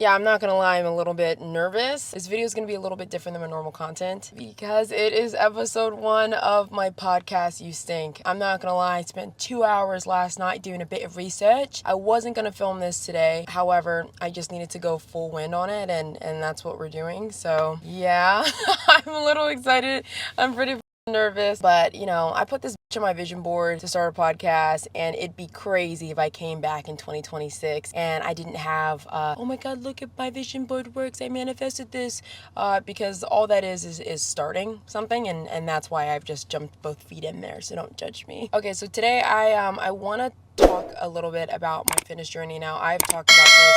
Yeah, I'm not gonna lie, I'm a little bit nervous. This video is gonna be a little bit different than my normal content because it is episode 1 of my podcast, You Stink. I'm not gonna lie, I spent 2 hours last night doing a bit of research. I wasn't gonna film this today. However, I just needed to go full wind on it and that's what we're doing. So yeah, I'm a little excited. I'm pretty nervous, but I put this on my vision board to start a podcast, and it'd be crazy if I came back in 2026 and I didn't have oh my god, look at my vision board works, I manifested this, because all that is starting something, and that's why I've just jumped both feet in there, so don't judge me. Okay, so today I want to talk a little bit about my fitness journey. Now, I've talked about this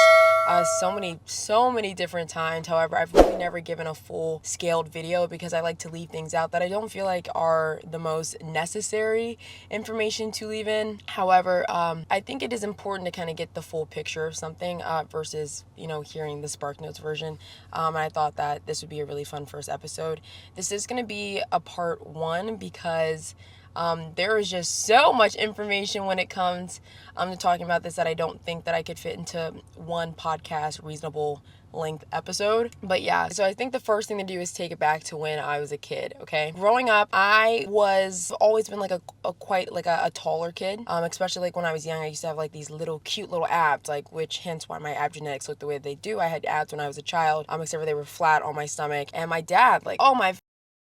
so many different times. However, I've really never given a full scaled video because I like to leave things out that I don't feel like are the most necessary information to leave in. However, I think it is important to kind of get the full picture of something versus hearing the Spark Notes version. And I thought that this would be a really fun first episode. This is going to be a part 1 because there is just so much information when it comes to talking about this that I don't think that I could fit into one podcast reasonable length episode. But yeah, so I think the first thing to do is take it back to when I was a kid. Okay, growing up, I was always been like a quite like a taller kid, especially like when I was young. I used to have like these little cute little abs, like, which hence why my ab genetics look the way they do. I had abs when I was a child, except for they were flat on my stomach. And my dad, like, oh my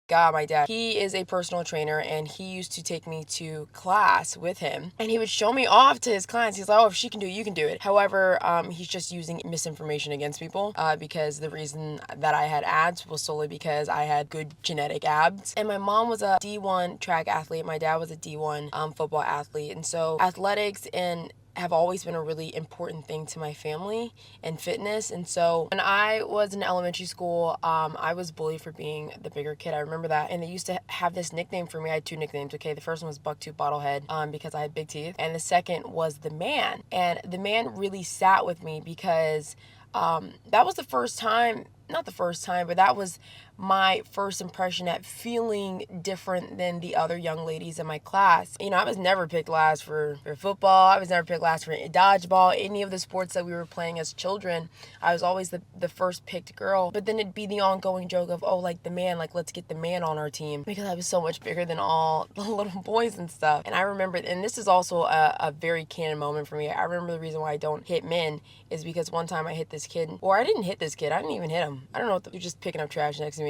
God, my dad, he is a personal trainer, and he used to take me to class with him, and he would show me off to his clients. He's like, oh, if she can do it, you can do it. However, he's just using misinformation against people, because the reason that I had abs was solely because I had good genetic abs. And my mom was a D1 track athlete. My dad was a D1 football athlete. And so athletics and have always been a really important thing to my family and fitness. And so when I was in elementary school, I was bullied for being the bigger kid. I remember that. And they used to have this nickname for me. I had 2 nicknames, okay? The first one was Bucktooth Bottlehead, because I had big teeth. And the second was The Man. And The Man really sat with me because that was the first time, not the first time, but that was my first impression at feeling different than the other young ladies in my class. I was never picked last for football. I was never picked last for dodgeball, any of the sports that we were playing as children. I was always the first picked girl. But then it'd be the ongoing joke of, oh, like The Man, like, let's get The Man on our team, because I was so much bigger than all the little boys and stuff. And I remember, and this is also a very canon moment for me. I remember the reason why I don't hit men is because one time I hit this kid, or I didn't hit this kid. I didn't even hit him. I don't know, you're just picking up trash next to me.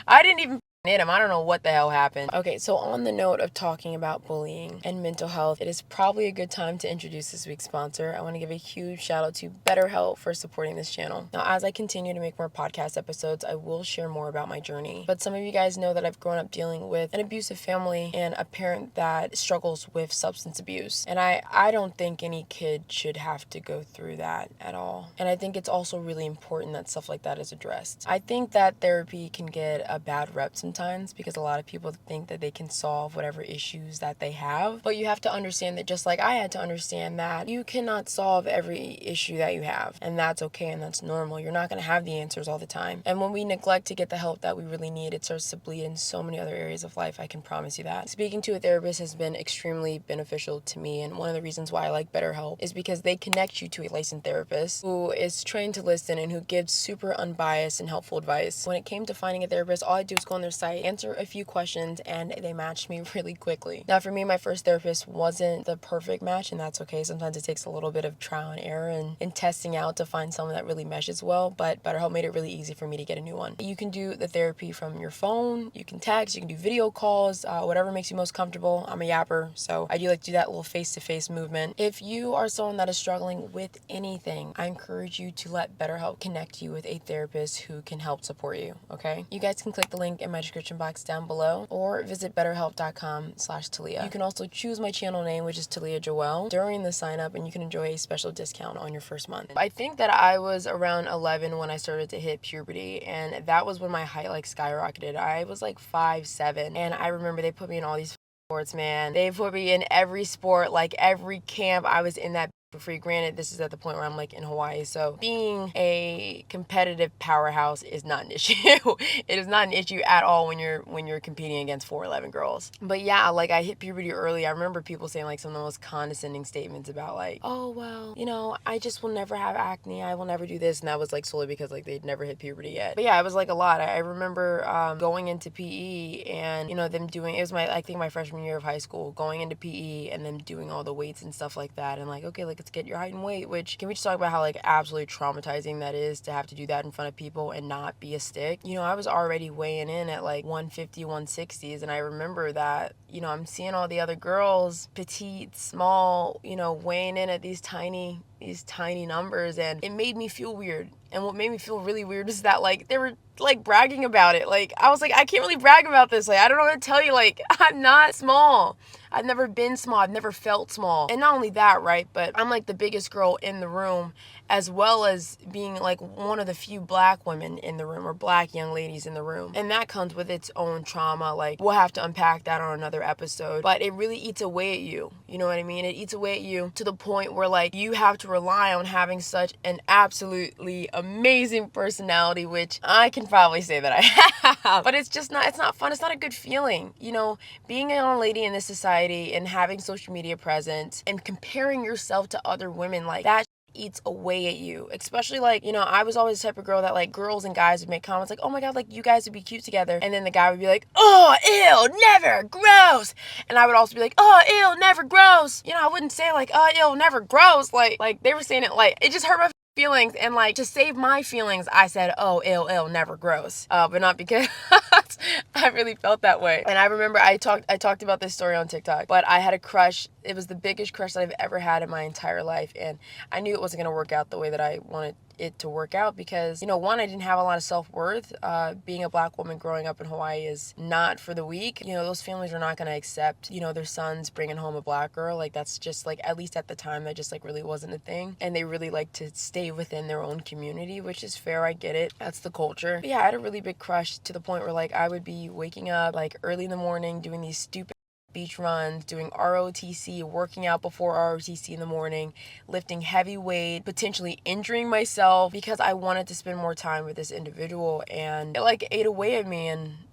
I didn't even hit him. I don't know what the hell happened. Okay, so on the note of talking about bullying and mental health, it is probably a good time to introduce this week's sponsor. I want to give a huge shout out to BetterHelp for supporting this channel. Now, as I continue to make more podcast episodes, I will share more about my journey. But some of you guys know that I've grown up dealing with an abusive family and a parent that struggles with substance abuse. And I don't think any kid should have to go through that at all. And I think it's also really important that stuff like that is addressed. I think that therapy can get a bad rep sometimes because a lot of people think that they can solve whatever issues that they have. But you have to understand that, just like I had to understand that, you cannot solve every issue that you have. And that's okay, and that's normal. You're not going to have the answers all the time. And when we neglect to get the help that we really need, it starts to bleed in so many other areas of life. I can promise you that. Speaking to a therapist has been extremely beneficial to me. And one of the reasons why I like BetterHelp is because they connect you to a licensed therapist who is trained to listen and who gives super unbiased and helpful advice. When it came to finding a therapist, all I do is go on their site, answer a few questions, and they matched me really quickly. Now, for me, my first therapist wasn't the perfect match, and that's okay. Sometimes it takes a little bit of trial and error and testing out to find someone that really meshes well, but BetterHelp made it really easy for me to get a new one. You can do the therapy from your phone, you can text, you can do video calls, whatever makes you most comfortable. I'm a yapper, so I do like to do that little face-to-face movement. If you are someone that is struggling with anything, I encourage you to let BetterHelp connect you with a therapist who can help support you, okay? You guys can click the link in my description box down below or visit betterhelp.com/Taliyah. You can also choose my channel name, which is Taliyah Joelle, during the sign up, and you can enjoy a special discount on your first month. I think that I was around 11 when I started to hit puberty, and that was when my height like skyrocketed. I was like 5'7", and I remember they put me in all these sports, man. They put me in every sport, like every camp. I was in that for free. Granted, this is at the point where I'm like in Hawaii, so being a competitive powerhouse is not an issue. It is not an issue at all when you're competing against 4'11" girls. But yeah, like I hit puberty early. I remember people saying like some of the most condescending statements about like, oh well, you know, I just will never have acne, I will never do this, and that was like solely because like they'd never hit puberty yet. But yeah, it was like a lot. I remember going into PE and, you know, them doing, it was I think my freshman year of high school, going into PE and them doing all the weights and stuff like that, and like, okay, like let's get your height and weight, which, can we just talk about how like absolutely traumatizing that is to have to do that in front of people and not be a stick? You know, I was already weighing in at like 150, 160s, and I remember that, you know, I'm seeing all the other girls, petite, small, you know, weighing in at these tiny numbers, and it made me feel weird. And what made me feel really weird is that like they were like bragging about it. Like I was like, I can't really brag about this. Like I don't know what to tell you. Like I'm not small. I've never been small. I've never felt small. And not only that, right, but I'm like the biggest girl in the room, as well as being like one of the few black women in the room, or black young ladies in the room. And that comes with its own trauma. Like we'll have to unpack that on another episode, but it really eats away at you. You know what I mean? It eats away at you to the point where like you have to rely on having such an absolutely amazing personality, which I can probably say that I have, but it's not fun. It's not a good feeling, you know, being a young lady in this society and having social media present and comparing yourself to other women. Like that eats away at you. Especially like, you know, I was always the type of girl that like girls and guys would make comments like, oh my god, like you guys would be cute together, and then the guy would be like, oh ew, never, gross. And I would also be like, oh ew, never, gross. You know, I wouldn't say like, oh ew, never, gross. Like they were saying it, like it just hurt my feelings, and like to save my feelings I said, oh ew, never, gross, but not because I really felt that way. And I remember I talked about this story on TikTok, but I had a crush. It was the biggest crush that I've ever had in my entire life, and I knew it wasn't going to work out the way that I wanted it to work out because, you know, one, I didn't have a lot of self-worth. Being a black woman growing up in Hawaii is not for the weak. You know, those families are not going to accept, you know, their sons bringing home a black girl. Like that's just like, at least at the time, that just like really wasn't a thing, and they really like to stay within their own community, which is fair. I get it. That's the culture. But yeah, I had a really big crush to the point where like I would be waking up like early in the morning doing these stupid beach runs, doing ROTC, working out before ROTC in the morning, lifting heavy weight, potentially injuring myself because I wanted to spend more time with this individual, and it like ate away at me.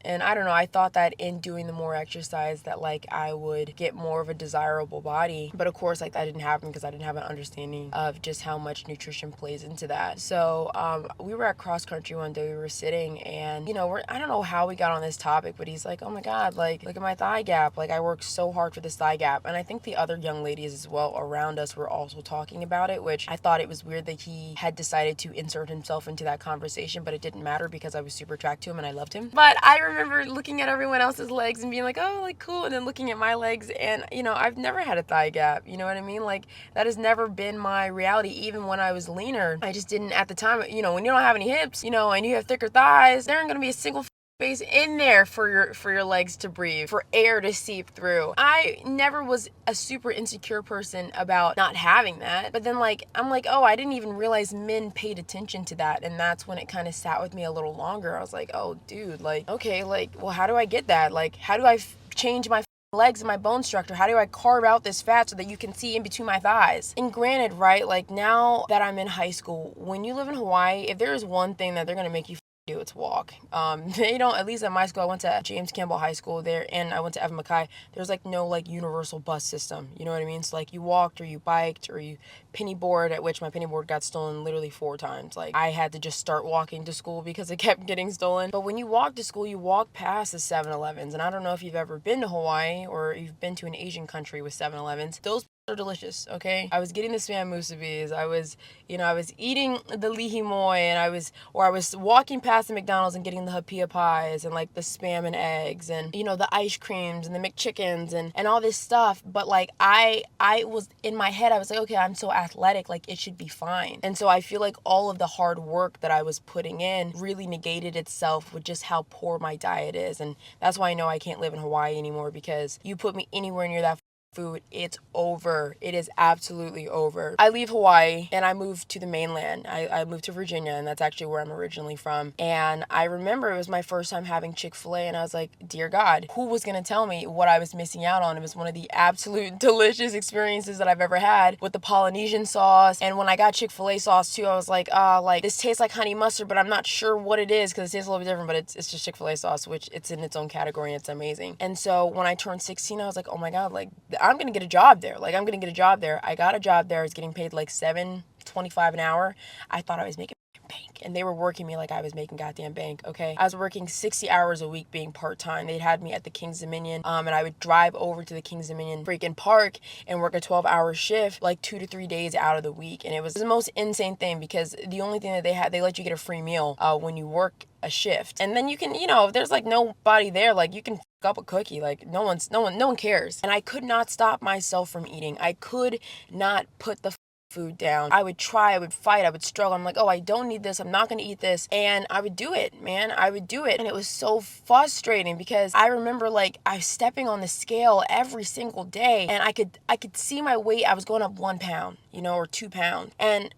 And I don't know, I thought that in doing the more exercise that like I would get more of a desirable body, but of course like that didn't happen because I didn't have an understanding of just how much nutrition plays into that. So we were at cross country one day, we were sitting, and you know, I don't know how we got on this topic, but he's like, oh my god, like look at my thigh gap, like I worked so hard for this thigh gap. And I think the other young ladies as well around us were also talking about it, which I thought it was weird that he had decided to insert himself into that conversation, but it didn't matter because I was super attracted to him and I loved him. But I remember looking at everyone else's legs and being like, oh, like cool, and then looking at my legs, and you know, I've never had a thigh gap, you know what I mean? Like that has never been my reality. Even when I was leaner, I just didn't at the time. You know, when you don't have any hips, you know, and you have thicker thighs, there aren't gonna be a single space in there for your legs to breathe, for air to seep through. I never was a super insecure person about not having that, but then like I'm like, oh, I didn't even realize men paid attention to that. And that's when it kind of sat with me a little longer. I was like, oh dude, like okay, like well, how do I get that? Like how do I change my legs and my bone structure? How do I carve out this fat so that you can see in between my thighs? And granted, right, like now that I'm in high school, when you live in Hawaii, if there is one thing that they're gonna make you do, it's walk. They don't, at least at my school, I went to James Campbell High School there, and I went to Evan Mackay. There's like no like universal bus system, you know what I mean? So like you walked or you biked or you penny board, at which my penny board got stolen literally 4 times. Like I had to just start walking to school because it kept getting stolen. But when you walk to school, you walk past the 7-Elevens, and I don't know if you've ever been to Hawaii or you've been to an Asian country with 7-Elevens. Those are delicious, okay? I was getting the spam musubis, I was eating the lihi moi, and I was walking past the McDonald's and getting the hapia pies and like the spam and eggs and, you know, the ice creams and the McChickens and all this stuff. But like I was in my head, I was like, okay, I'm so athletic, like it should be fine. And so I feel like all of the hard work that I was putting in really negated itself with just how poor my diet is. And that's why I know I can't live in Hawaii anymore, because you put me anywhere near that food, it's over. It is absolutely over. I leave Hawaii and I moved to the mainland. I moved to Virginia, and that's actually where I'm originally from. And I remember it was my first time having Chick-fil-A, and I was like, dear God, who was going to tell me what I was missing out on? It was one of the absolute delicious experiences that I've ever had with the Polynesian sauce. And when I got Chick-fil-A sauce too, I was like, this tastes like honey mustard, but I'm not sure what it is because it tastes a little bit different, but it's just Chick-fil-A sauce, which it's in its own category and it's amazing. And so when I turned 16, I was like, oh my God, like I'm going to get a job there. Like I'm going to get a job there. I got a job there. I was getting paid like $7.25 an hour. I thought I was making bank, and they were working me like I was making goddamn bank. Okay, I was working 60 hours a week being part-time. They'd had me at the King's Dominion, and I would drive over to the King's Dominion freaking park and work a 12-hour shift like 2 to 3 days out of the week. And it was the most insane thing because the only thing that they let you get a free meal when you work a shift, and then you can, if there's like nobody there, like you can up a cookie, like no one cares. And I could not stop myself from eating. I could not put the food down. I would try, I would fight, I would struggle. I'm like, oh, I don't need this, I'm not going to eat this. And I would do it, man. I would do it. And it was so frustrating because I remember like I was stepping on the scale every single day, and I could see my weight. I was going up 1 pound, or 2 pounds. And,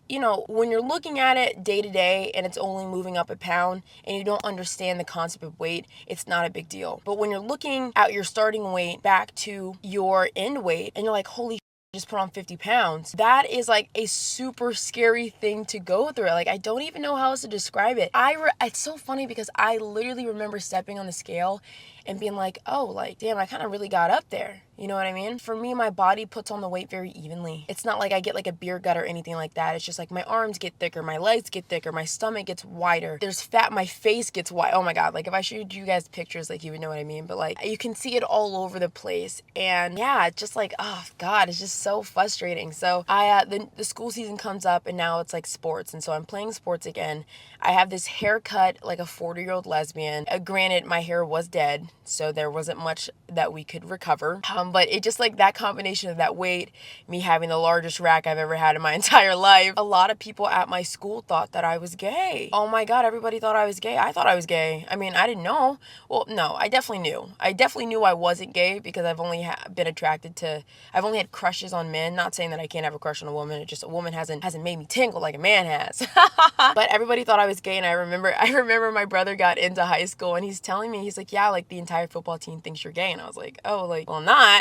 when you're looking at it day to day and it's only moving up a pound and you don't understand the concept of weight, it's not a big deal. But when you're looking at your starting weight back to your end weight and you're like, holy just put on 50 pounds. That is like a super scary thing to go through. Like, I don't even know how else to describe it. It's so funny because I literally remember stepping on the scale and being like, oh, like, damn, I kind of really got up there. You know what I mean? For me, my body puts on the weight very evenly. It's not like I get like a beer gut or anything like that. It's just like my arms get thicker, my legs get thicker, my stomach gets wider. There's fat, my face gets wide. Oh my God. Like if I showed you guys pictures, like you would know what I mean. But like you can see it all over the place. And yeah, it's just like, oh God, it's just so frustrating. So the school season comes up and now it's like sports. And so I'm playing sports again. I have this haircut like a 40-year-old lesbian. Granted, my hair was dead, so there wasn't much that we could recover. But it just like that combination of that weight, me having the largest rack I've ever had in my entire life. A lot of people at my school thought that I was gay. Oh my God, everybody thought I was gay. I thought I was gay. I mean, I didn't know. Well, no, I definitely knew. I definitely knew I wasn't gay because I've only been attracted to, I've only had crushes on men. Not saying that I can't have a crush on a woman. It's just a woman hasn't made me tingle like a man has. But everybody thought I was gay, and I remember my brother got into high school and he's telling me, he's like, yeah, like the entire football team thinks you're gay. And I was like, oh, like, well, not.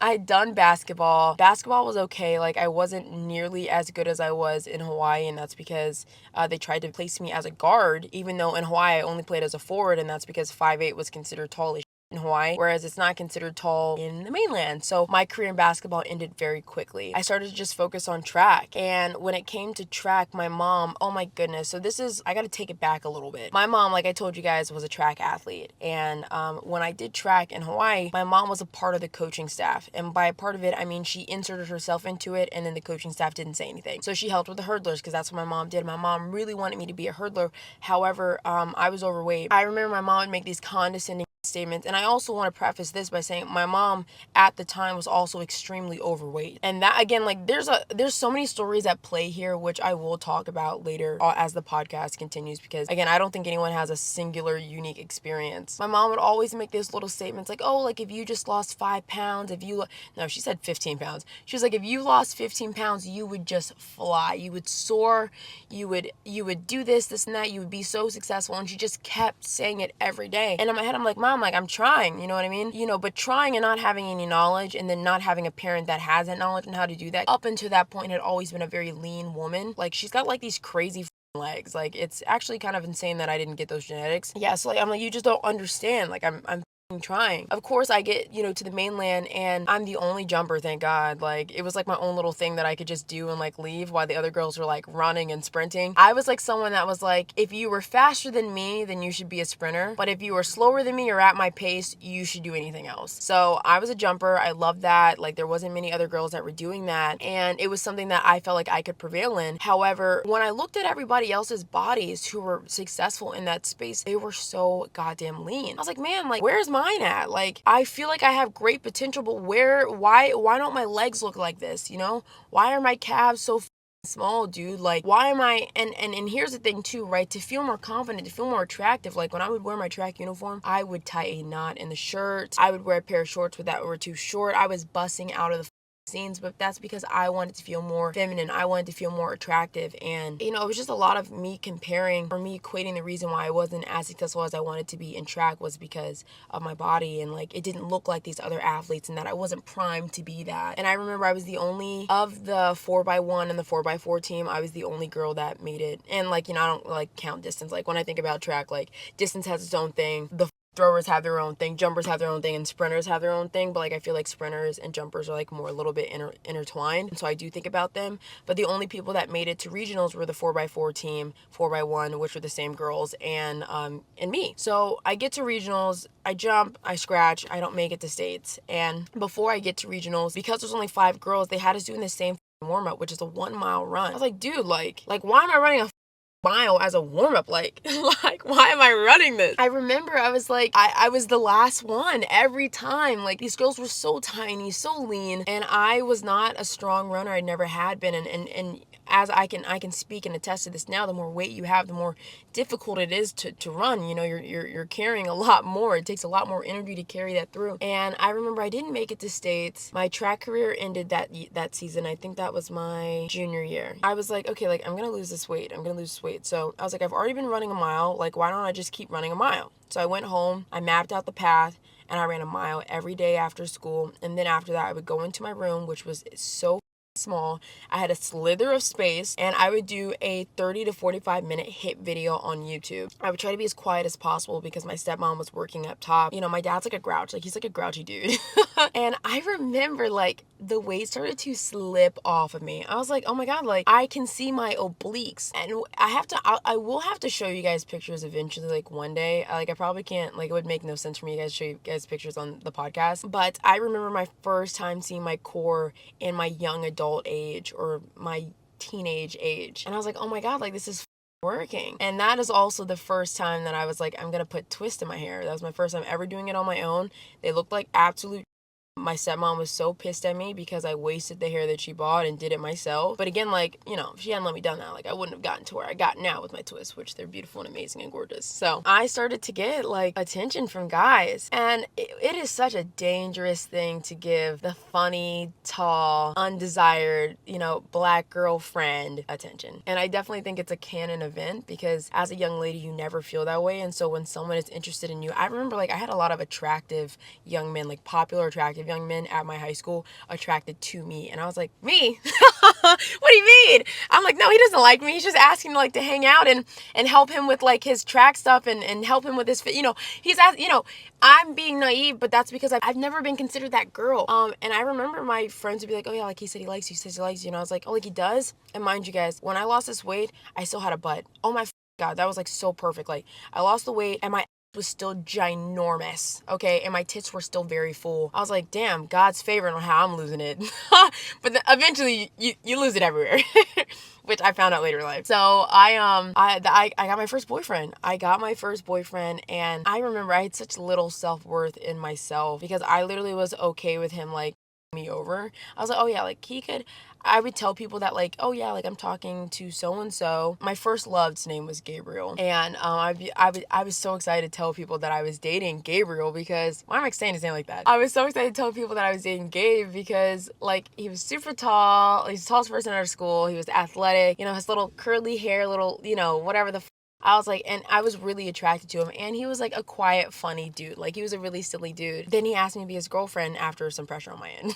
I'd done basketball. Basketball was okay. Like I wasn't nearly as good as I was in Hawaii, and that's because they tried to place me as a guard, even though in Hawaii I only played as a forward, and that's because 5'8" was considered tall as in Hawaii, whereas it's not considered tall in the mainland. So my career in basketball ended very quickly. I started to just focus on track. And when it came to track, my mom, oh my goodness. So I got to take it back a little bit. My mom, like I told you guys, was a track athlete. And when I did track in Hawaii, my mom was a part of the coaching staff. And by a part of it, I mean, she inserted herself into it, and then the coaching staff didn't say anything. So she helped with the hurdlers because that's what my mom did. My mom really wanted me to be a hurdler. However, I was overweight. I remember my mom would make these condescending statements. And I also want to preface this by saying my mom at the time was also extremely overweight. And that, again, like there's so many stories at play here, which I will talk about later as the podcast continues, because again, I don't think anyone has a singular unique experience. My mom would always make these little statements like, oh, like if you just lost 5 pounds, no, she said 15 pounds. She was like, if you lost 15 pounds, you would just fly. You would soar. You would do this and that. You would be so successful. And she just kept saying it every day. And in my head, I'm like, Mom, like I'm trying, you know what I mean? But trying and not having any knowledge, and then not having a parent that has that knowledge and how to do that. Up until that point, had always been a very lean woman. Like she's got like these crazy legs. Like it's actually kind of insane that I didn't get those genetics. Yeah, so like I'm like, you just don't understand. Like I'm trying. Of course, I get, to the mainland and I'm the only jumper, thank God. Like, it was like my own little thing that I could just do and like leave while the other girls were like running and sprinting. I was like someone that was like, if you were faster than me, then you should be a sprinter. But if you were slower than me or at my pace, you should do anything else. So I was a jumper. I loved that. Like, there wasn't many other girls that were doing that. And it was something that I felt like I could prevail in. However, when I looked at everybody else's bodies who were successful in that space, they were so goddamn lean. I was like, man, like, where's mine at? Like, I feel like I have great potential, but why don't my legs look like this? Why are my calves so small, dude. Like, why am I, and here's the thing too, right? To feel more confident, to feel more attractive, like when I would wear my track uniform, I would tie a knot in the shirt. I would wear a pair of shorts that were too short. I was busting out of the scenes, but that's because I wanted to feel more feminine. I wanted to feel more attractive. And it was just a lot of me comparing, or me equating the reason why I wasn't as successful as I wanted to be in track was because of my body, and like it didn't look like these other athletes, and that I wasn't primed to be that. And I remember I was the only of the 4x1 and the 4x4 team, I was the only girl that made it. And like, I don't like count distance. Like when I think about track, like distance has its own thing. The throwers have their own thing, jumpers have their own thing, and sprinters have their own thing. But like I feel like sprinters and jumpers are like more a little bit intertwined, and so I do think about them. But the only people that made it to regionals were the 4x4 team, 4x1, which were the same girls, and me. So I get to regionals, I jump, I scratch, I don't make it to states. And before I get to regionals, because there's only 5 girls, they had us doing the same warm-up, which is a 1 mile run. I was like, dude, like why am I running a mile as a warm-up? Like why am I running this? I remember I was like, I was the last one every time. Like these girls were so tiny, so lean, and I was not a strong runner. I never had been, and as I can speak and attest to this now, the more weight you have, the more difficult it is to run. You're carrying a lot more. It takes a lot more energy to carry that through. And I remember I didn't make it to states. My track career ended that season. I think that was my junior year. I was like, okay, like I'm gonna lose this weight. So I was like, I've already been running a mile. Like, why don't I just keep running a mile? So I went home, I mapped out the path, and I ran a mile every day after school. And then after that, I would go into my room, which was so small. I had a slither of space, and I would do a 30 to 45 minute hit video on YouTube. I would try to be as quiet as possible because my stepmom was working up top. My dad's like a grouch, like he's like a grouchy dude. And I remember like the weight started to slip off of me. I was like, oh my God, like I can see my obliques. And I will have to show you guys pictures eventually, like one day. Like I probably can't, like it would make no sense for me to show you guys pictures on the podcast. But I remember my first time seeing my core in my young adult age or my teenage age. And I was like, oh my God, like this is working. And that is also the first time that I was like, I'm gonna put twists in my hair. That was my first time ever doing it on my own. They looked like absolute. My stepmom was so pissed at me because I wasted the hair that she bought and did it myself. But again, like, if she hadn't let me done that, like I wouldn't have gotten to where I got now with my twists, which they're beautiful and amazing and gorgeous. So I started to get like attention from guys, and it is such a dangerous thing to give the funny, tall, undesired, black girlfriend attention. And I definitely think it's a canon event because as a young lady, you never feel that way. And so when someone is interested in you, I remember like I had a lot of attractive young men, like popular attractive young men at my high school attracted to me. And I was like, me? What do you mean? I'm like, no, he doesn't like me. He's just asking like to hang out and help him with like his track stuff and help him with his fit. He's asked, I'm being naive, but that's because I've never been considered that girl. And I remember my friends would be like, oh yeah, like he said he likes you, he says he likes you. And I was like, oh, like he does? And mind you guys, when I lost this weight, I still had a butt. Oh my God, that was like so perfect. Like I lost the weight and my was still ginormous, okay, and my tits were still very full. I was like, damn, God's favor on how I'm losing it. But eventually you lose it everywhere. Which I found out later in life. So I got my first boyfriend. And I remember I had such little self-worth in myself because I literally was okay with him like me over. I was like, oh yeah, like I would tell people that like, oh yeah, like I'm talking to so-and-so. My first love's name was Gabriel. And I was so excited to tell people that I was dating Gabriel because, why am I saying his name like that? I was so excited to tell people that I was dating Gabe because like he was super tall. He's the tallest person at our school. He was athletic, his little curly hair, little, whatever the I was like, and I was really attracted to him. And he was like a quiet, funny dude. Like he was a really silly dude. Then he asked me to be his girlfriend after some pressure on my end.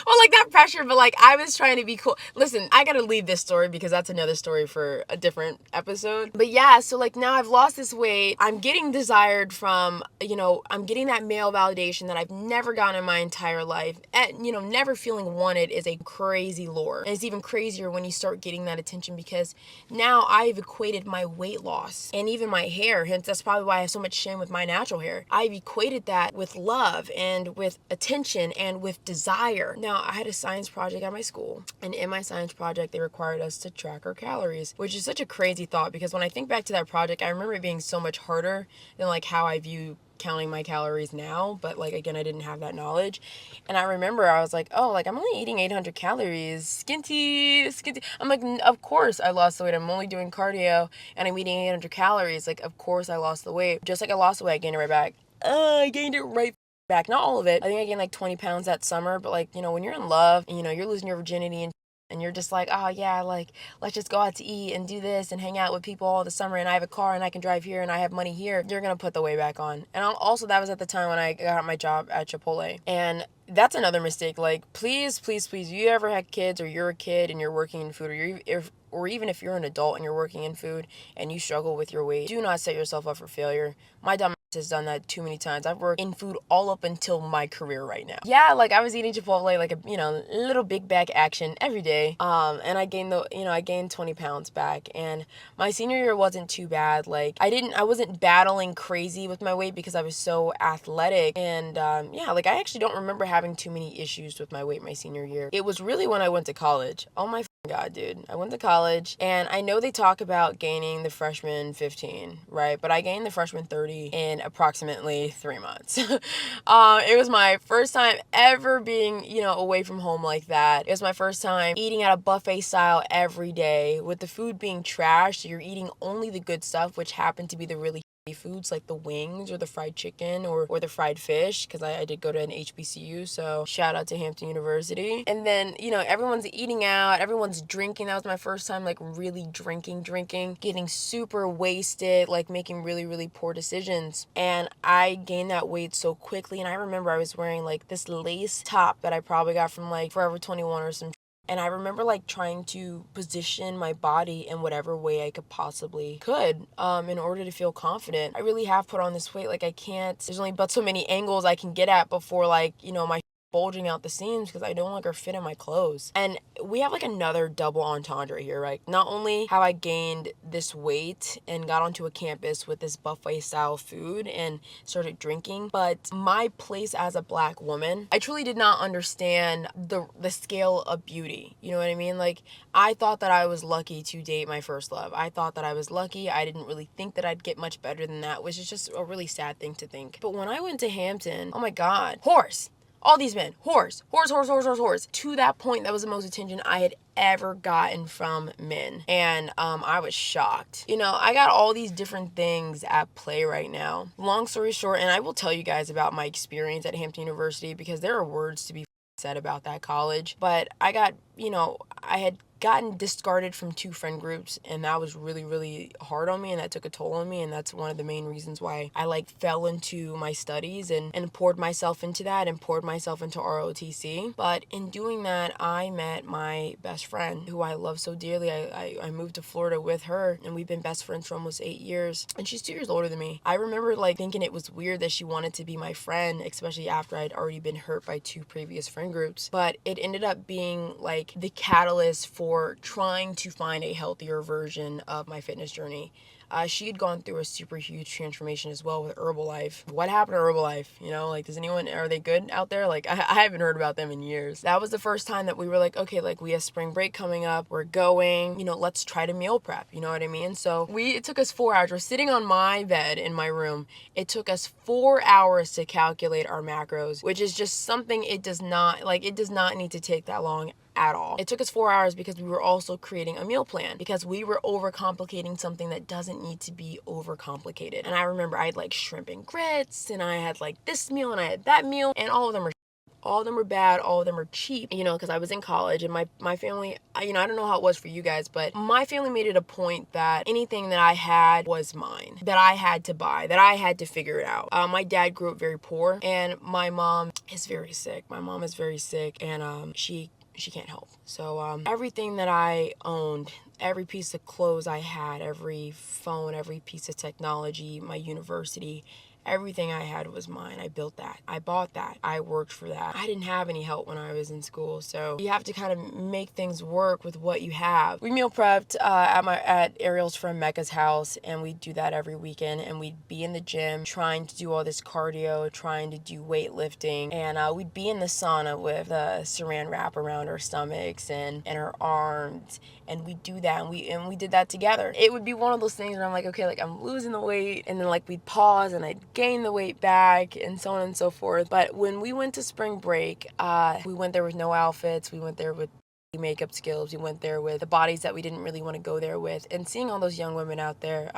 Well, like not pressure, but like I was trying to be cool. Listen, I gotta leave this story because that's another story for a different episode. But yeah, so like now I've lost this weight. I'm getting desired from, I'm getting that male validation that I've never gotten in my entire life. And, never feeling wanted is a crazy lure. And it's even crazier when you start getting that attention because now I've equated my weight loss and even my hair, hence that's probably why I have so much shame with my natural hair. I've equated that with love and with attention and with desire. Now I had a science project at my school, and in my science project they required us to track our calories, which is such a crazy thought because when I think back to that project, I remember it being so much harder than like how I view counting my calories now, but like again, I didn't have that knowledge. And I remember I was like, oh, like I'm only eating 800 calories, skinty. I'm like, of course I lost the weight. I'm only doing cardio and I'm eating 800 calories. Like, of course I lost the weight. Just like I lost the weight, I gained it right back. I gained it right back. Not all of it. I think I gained like 20 pounds that summer, but like, you know, when you're in love, and, you know, you're losing your virginity and you're just like, oh yeah, like, let's just go out to eat and do this and hang out with people all the summer, and I have a car and I can drive here and I have money here, you're gonna put the weight back on. And also, that was at the time when I got my job at Chipotle. And that's another mistake. Like, please, you ever had kids, or you're a kid and you're working in food, or even if you're an adult and you're working in food and you struggle with your weight, do not set yourself up for failure. My dumb has done that too many times. I've worked in food all up until my career right now. Yeah, like I was eating Chipotle like a, you know, little big bag action every day. And I gained 20 pounds back. And my senior year wasn't too bad. Like I wasn't battling crazy with my weight because I was so athletic. And yeah, like I actually don't remember having too many issues with my weight my senior year. It was really when I went to college. Oh my God, dude. I went to college, and I know they talk about gaining the freshman 15, right? But I gained the freshman 30 in approximately 3 months. It was my first time ever being, you know, away from home like that. It was my first time eating at a buffet style every day, with the food being trash. So you're eating only the good stuff, which happened to be the really foods like the wings or the fried chicken or the fried fish, because I did go to an HBCU, so shout out to Hampton University. And then, you know, everyone's eating out, everyone's drinking. That was my first time like really drinking, getting super wasted, like making really poor decisions. And I gained that weight so quickly. And I remember I was wearing like this lace top that I probably got from like Forever 21 or some. And I remember like trying to position my body in whatever way I could in order to feel confident. I really have put on this weight. Like I can't, there's only but so many angles I can get at before like, you know, my bulging out the seams, because I no longer fit in my clothes. And we have like another double entendre here, right? Not only have I gained this weight and got onto a campus with this buffet style food and started drinking, but my place as a Black woman, I truly did not understand the scale of beauty. You know what I mean? Like, I thought that I was lucky to date my first love. I thought that I was lucky. I didn't really think that I'd get much better than that, which is just a really sad thing to think. But when I went to Hampton, oh my God, horse. All these men, horse. To that point, that was the most attention I had ever gotten from men. And I was shocked. You know, I got all these different things at play right now. Long story short, and I will tell you guys about my experience at Hampton University, because there are words to be said about that college. But I had gotten discarded from 2 friend groups, and that was really hard on me, and that took a toll on me. And that's one of the main reasons why I like fell into my studies and poured myself into that and poured myself into ROTC. But in doing that, I met my best friend, who I love so dearly. I moved to Florida with her, and we've been best friends for almost 8 years, and she's 2 years older than me. I remember like thinking it was weird that she wanted to be my friend, especially after I'd already been hurt by 2 previous friend groups. But it ended up being like the catalyst for trying to find a healthier version of my fitness journey. She had gone through a super huge transformation as well with Herbalife. What happened to Herbalife? You know, like, are they good out there? Like, I haven't heard about them in years. That was the first time that we were like, okay, like we have spring break coming up. We're going, you know, let's try to meal prep. You know what I mean? So it took us 4 hours. We're sitting on my bed in my room. It took us 4 hours to calculate our macros, which is just something it does not need to take that long at all. It took us 4 hours because we were also creating a meal plan, because we were overcomplicating something that doesn't need to be overcomplicated. And I remember I had like shrimp and grits, and I had like this meal and I had that meal, and all of them were bad, all of them are cheap, you know, because I was in college, and my family, you know, I don't know how it was for you guys, but my family made it a point that anything that I had was mine, that I had to buy, that I had to figure it out. My dad grew up very poor, and my mom is very sick. And she can't help. So everything that I owned, every piece of clothes I had, every phone, every piece of technology, my university, everything I had was mine. I built that. I bought that. I worked for that. I didn't have any help when I was in school, so you have to kind of make things work with what you have. We meal prepped at Ariel's friend Mecca's house, and we'd do that every weekend, and we'd be in the gym trying to do all this cardio, trying to do weightlifting, and we'd be in the sauna with the saran wrap around our stomachs and our arms, and we'd do that, and we did that together. It would be one of those things where I'm like, okay, like I'm losing the weight, and then like we'd pause, and I'd gain the weight back and so on and so forth. But when we went to spring break, we went there with no outfits. We went there with makeup skills. We went there with the bodies that we didn't really want to go there with, and seeing all those young women out there,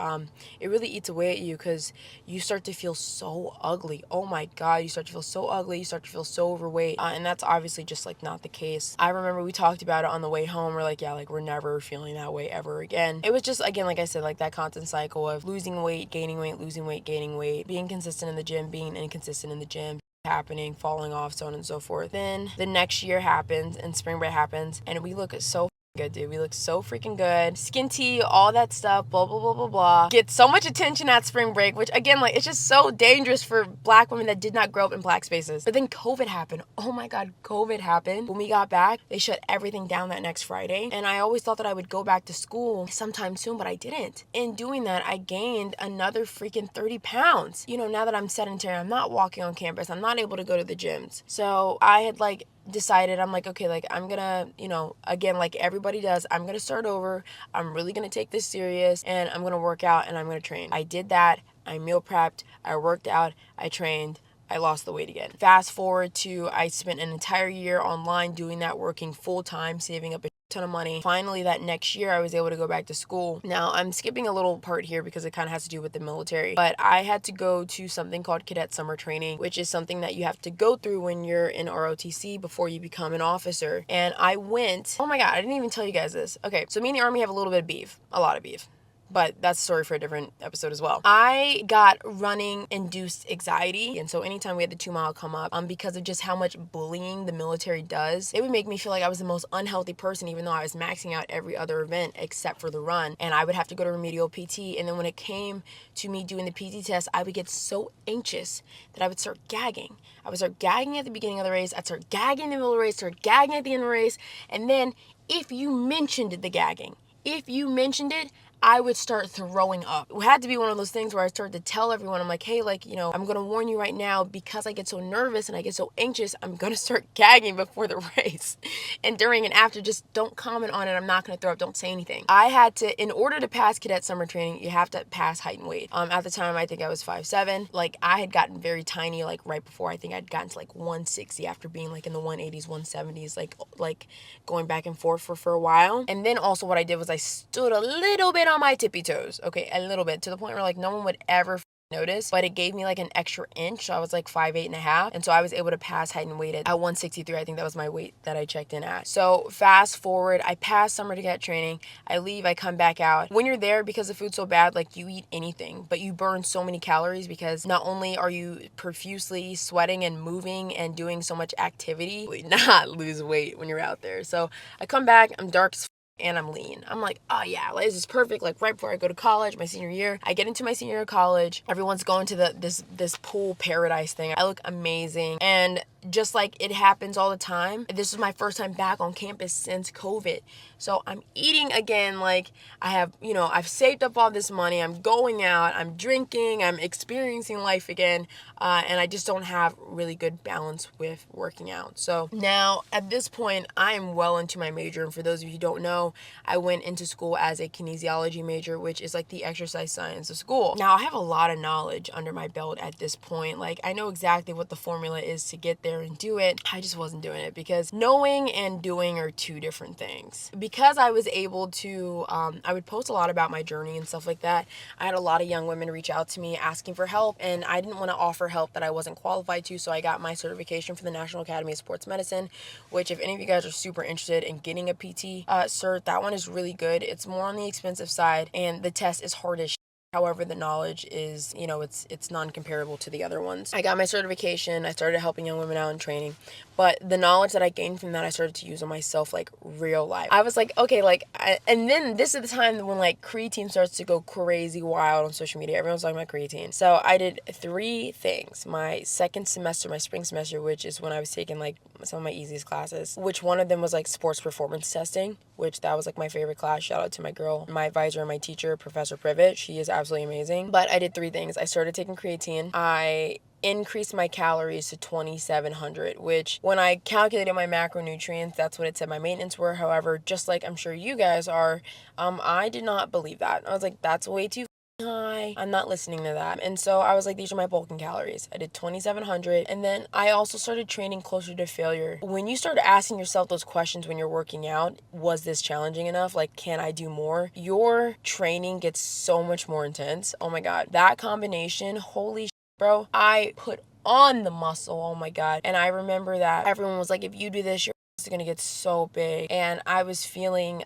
it really eats away at you because you start to feel so ugly. Oh my god, you start to feel so ugly, you start to feel so overweight, and that's obviously just like not the case. I remember we talked about it on the way home. We're like, yeah, like we're never feeling that way ever again. It was just, again, like I said, like that constant cycle of losing weight, gaining weight, losing weight, gaining weight, being consistent in the gym, being inconsistent in the gym, happening, falling off, so on and so forth. Then the next year happens and spring break happens, and we look so good, dude. We look so freaking good. Skin tea, all that stuff, blah, blah, blah, blah, blah. Get so much attention at spring break, which again, like, it's just so dangerous for black women that did not grow up in black spaces. But then COVID happened. Oh my god, COVID happened. When we got back, they shut everything down that next Friday. And I always thought that I would go back to school sometime soon, but I didn't. In doing that, I gained another freaking 30 pounds. You know, now that I'm sedentary, I'm not walking on campus, I'm not able to go to the gyms. So I had like decided, I'm like, okay, like I'm gonna, you know, again, like everybody does, I'm gonna start over. I'm really gonna take this serious, and I'm gonna work out and I'm gonna train. I did that. I meal prepped, I worked out, I trained, I lost the weight again. Fast forward to, I spent an entire year online doing that, working full time, saving up a ton of money. Finally, that next year, I was able to go back to school. Now, I'm skipping a little part here because it kind of has to do with the military, but I had to go to something called Cadet Summer Training, which is something that you have to go through when you're in ROTC before you become an officer. And I went, oh my god, I didn't even tell you guys this. Okay, so me and the Army have a little bit of beef, a lot of beef. But that's a story for a different episode as well. I got running induced anxiety. And so anytime we had the 2 mile come up, because of just how much bullying the military does, it would make me feel like I was the most unhealthy person, even though I was maxing out every other event except for the run. And I would have to go to remedial PT. And then when it came to me doing the PT test, I would get so anxious that I would start gagging. I would start gagging at the beginning of the race. I'd start gagging in the middle of the race, start gagging at the end of the race. And then if you mentioned the gagging, if you mentioned it, I would start throwing up. It had to be one of those things where I started to tell everyone, I'm like, hey, like, you know, I'm going to warn you right now, because I get so nervous and I get so anxious, I'm going to start gagging before the race. And during and after, just don't comment on it. I'm not going to throw up. Don't say anything. I had to, in order to pass cadet summer training, you have to pass height and weight. At the time, I think I was 5'7". Like, I had gotten very tiny, like right before. I think I'd gotten to like 160 after being like in the 180s, 170s, like going back and forth for a while. And then also what I did was I stood a little bit on my tippy toes, okay, a little bit, to the point where like no one would ever notice, but it gave me like an extra inch. So I was like 5'8.5", and so I was able to pass height and weight at 163. I think that was my weight that I checked in at. So fast forward, I passed summer to cadet training, I leave, I come back out. When you're there, because the food's so bad, like you eat anything, but you burn so many calories because not only are you profusely sweating and moving and doing so much activity, not lose weight when you're out there. So I come back, I'm dark as and I'm lean. I'm like, oh yeah, like, this is perfect. Like right before I go to college, my senior year, I get into my senior year of college. Everyone's going to this pool paradise thing. I look amazing. And just like it happens all the time, this is my first time back on campus since COVID. So I'm eating again. Like I have, you know, I've saved up all this money. I'm going out, I'm drinking, I'm experiencing life again. And I just don't have really good balance with working out. So now at this point, I am well into my major. And for those of you who don't know, I went into school as a kinesiology major, which is like the exercise science of school. Now I have a lot of knowledge under my belt at this point. Like I know exactly what the formula is to get there and do it. I just wasn't doing it because knowing and doing are two different things. Because I was able to, I would post a lot about my journey and stuff like that. I had a lot of young women reach out to me asking for help, and I didn't want to offer help that I wasn't qualified to. So I got my certification from the National Academy of Sports Medicine, which if any of you guys are super interested in getting a PT cert, that one is really good. It's more on the expensive side, and the test is hard as shit. However, the knowledge is, you know, it's non-comparable to the other ones. I got my certification. I started helping young women out in training. But the knowledge that I gained from that, I started to use on myself, like, real life. I was like, okay, like, and then this is the time when, like, creatine starts to go crazy wild on social media. Everyone's talking about creatine. So I did 3 things. My second semester, my spring semester, which is when I was taking, like, some of my easiest classes, which one of them was, like, sports performance testing, which that was, like, my favorite class. Shout out to my girl, my advisor and my teacher, Professor Privet. She is absolutely amazing. But I did 3 things. I started taking creatine. I increased my calories to 2,700, which when I calculated my macronutrients, that's what it said my maintenance were. However, just like I'm sure you guys are, I did not believe that. I was like, that's way too high. I'm not listening to that. And so I was like, these are my bulking calories. I did 2,700. And then I also started training closer to failure. When you start asking yourself those questions when you're working out, was this challenging enough? Like, can I do more? Your training gets so much more intense. Oh my God. That combination, holy shit, bro. I put on the muscle. Oh my God. And I remember that everyone was like, if you do this, your ass is gonna get so big. And I was feeling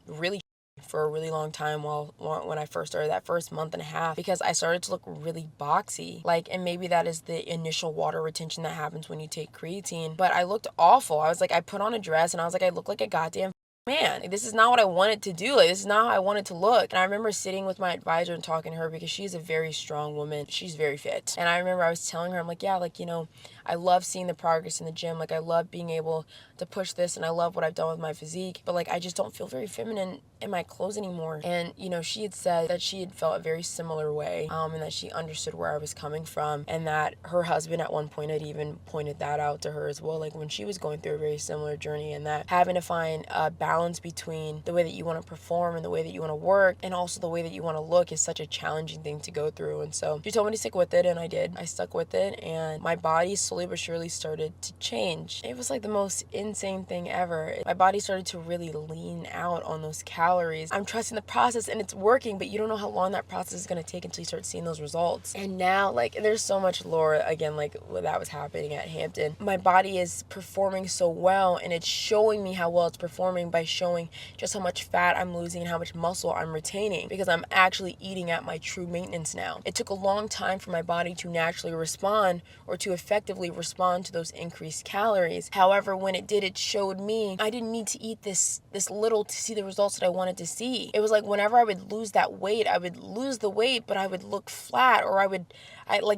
really for a really long time when I first started, that first month and a half, because I started to look really boxy. Like, and maybe that is the initial water retention that happens when you take creatine, but I looked awful. I was like, I put on a dress and I was like, I look like a goddamn man. Like, this is not what I wanted to do. Like, this is not how I wanted to look. And I remember sitting with my advisor and talking to her, because she's a very strong woman. She's very fit. And I remember I was telling her, I'm like, yeah, like, you know, I love seeing the progress in the gym. Like, I love being able to push this, and I love what I've done with my physique, but like, I just don't feel very feminine in my clothes anymore. And, you know, she had said that she had felt a very similar way, and that she understood where I was coming from, and that her husband at one point had even pointed that out to her as well, like when she was going through a very similar journey, and that having to find a balance between the way that you want to perform and the way that you want to work, and also the way that you want to look, is such a challenging thing to go through. And so she told me to stick with it, and I did. I stuck with it, and my body slowly but surely started to change. It was like the most insane thing ever. My body started to really lean out on those calories. I'm trusting the process and it's working, but you don't know how long that process is going to take until you start seeing those results. And now, like, there's so much lore, again, like that was happening at Hampton. My body is performing so well, and it's showing me how well it's performing by showing just how much fat I'm losing and how much muscle I'm retaining, because I'm actually eating at my true maintenance now. It took a long time for my body to naturally respond, or to effectively respond to those increased calories. However, when it did, it showed me I didn't need to eat this little to see the results that I wanted to see. It was like whenever I would lose that weight, I would lose the weight, but I would look flat, or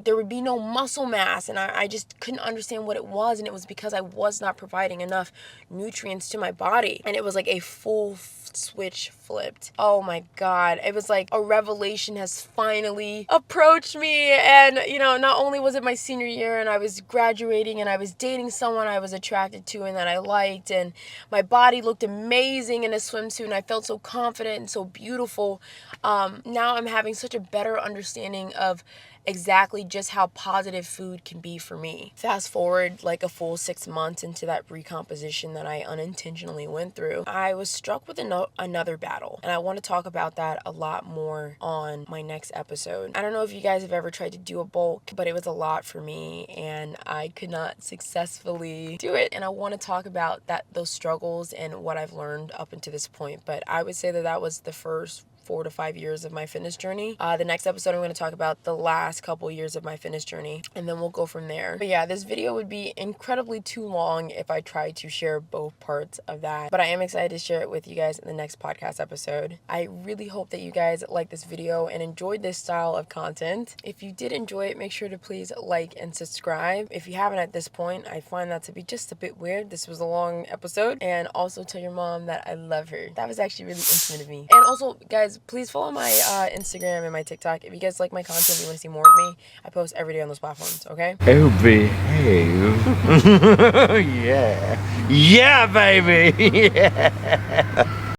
there would be no muscle mass, and I just couldn't understand what it was. And it was because I was not providing enough nutrients to my body. And it was like a full switch flipped. Oh my God. It was like a revelation has finally approached me. And, you know, not only was it my senior year and I was graduating and I was dating someone I was attracted to and that I liked, and my body looked amazing in a swimsuit, and I felt so confident and so beautiful. Now I'm having such a better understanding of exactly just how positive food can be for me. Fast forward like a full 6 months into that recomposition that I unintentionally went through, I was struck with another battle, and I want to talk about that a lot more on my next episode. I don't know if you guys have ever tried to do a bulk, but it was a lot for me, and I could not successfully do it. And I want to talk about those struggles and what I've learned up until this point. But I would say that was the first 4 to 5 years of my fitness journey. The next episode, I'm going to talk about the last couple years of my fitness journey, and then we'll go from there. But yeah, this video would be incredibly too long if I tried to share both parts of that, but I am excited to share it with you guys in the next podcast episode. I really hope that you guys like this video and enjoyed this style of content. If you did enjoy it, make sure to please like and subscribe. If you haven't at this point, I find that to be just a bit weird. This was a long episode. And also tell your mom that I love her. That was actually really intimate of me. And also, guys, please follow my Instagram and my TikTok. If you guys like my content, you want to see more of me, I post every day on those platforms, okay? Oh, behave. Yeah. Yeah, baby. Yeah.